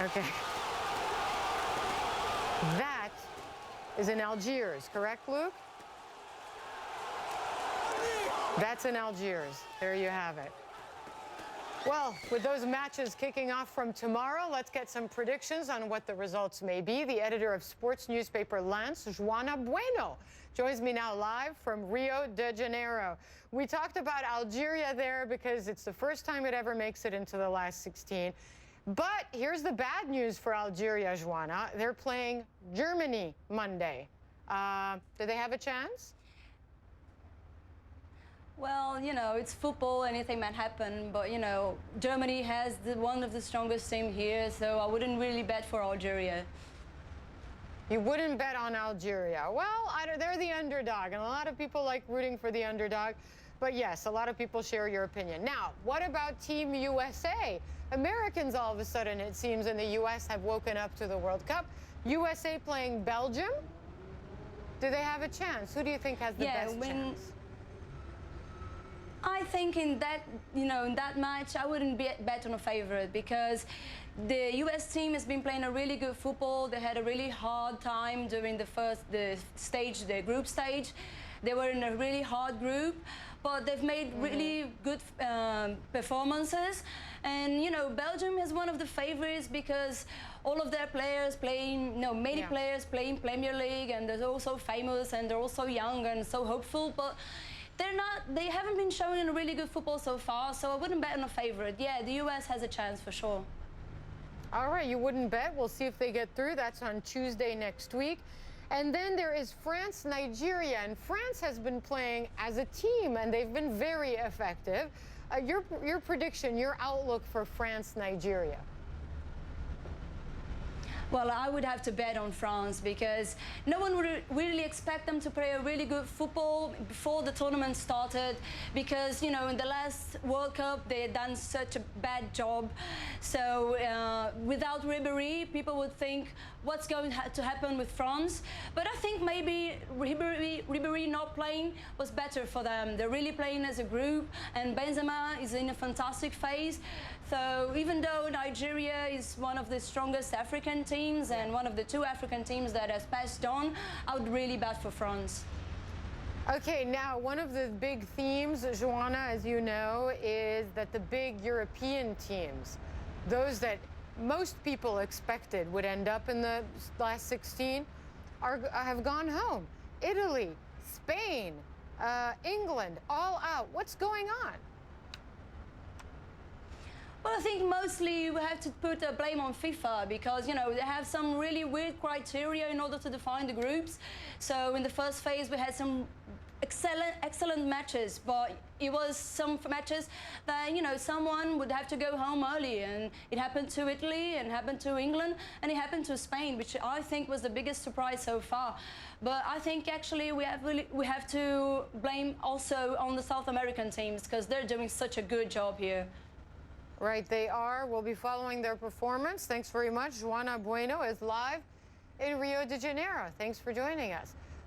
Okay. That is in Algiers, correct, Luke? That's in Algiers. There you have it. Well, with those matches kicking off from tomorrow, let's get some predictions on what the results may be. The editor of sports newspaper Lance, Joana Bueno, joins me now live from Rio de Janeiro. We talked about Algeria there because it's the first time it ever makes it into the last 16. But here's the bad news for Algeria, Joana. They're playing Germany Monday. Do they have a chance? Well, you know, it's football, anything might happen, but, you know, Germany has one of the strongest teams here, so I wouldn't really bet for Algeria. You wouldn't bet on Algeria. Well, they're the underdog, and a lot of people like rooting for the underdog. But yes, a lot of people share your opinion. Now, what about Team USA? Americans, all of a sudden, it seems, in the U.S. have woken up to the World Cup. USA playing Belgium. Do they have a chance? Who do you think has the best chance? I think in that, in that match, I wouldn't bet on a favorite because the U.S. team has been playing a really good football. They had a really hard time during the group stage. They were in a really hard group, but they've made really good performances. And, you know, Belgium is one of the favorites because all of their players playing, many players playing Premier League, and they're also famous and they're also young and so hopeful. But they haven't been showing a really good football so far, so I wouldn't bet on a favorite. Yeah, the US has a chance for sure. All right, you wouldn't bet. We'll see if they get through. That's on Tuesday next week. And then there is France, Nigeria, and France has been playing as a team, and they've been very effective. Your prediction, your outlook for France, Nigeria? Well, I would have to bet on France because no one would really expect them to play a really good football before the tournament started because, you know, in the last World Cup, they had done such a bad job. So without Ribéry, people would think, what's going to happen with France? But I think maybe Ribéry not playing was better for them. They're really playing as a group, and Benzema is in a fantastic phase. So even though Nigeria is one of the strongest African teams and one of the two African teams that has passed on, I would really bet for France. Okay, now one of the big themes, Joana, as you know, is that the big European teams, those that most people expected would end up in the last 16, have gone home. Italy, Spain, England, all out. What's going on? Well, I think mostly we have to put a blame on FIFA because, you know, they have some really weird criteria in order to define the groups. So in the first phase, we had some excellent matches, but it was some matches that, you know, someone would have to go home early, and it happened to Italy and happened to England and it happened to Spain, which I think was the biggest surprise so far. But I think actually we have to blame also on the South American teams because they're doing such a good job here. Right, they are. We'll be following their performance. Thanks very much. Joana Bueno is live in Rio de Janeiro. Thanks for joining us.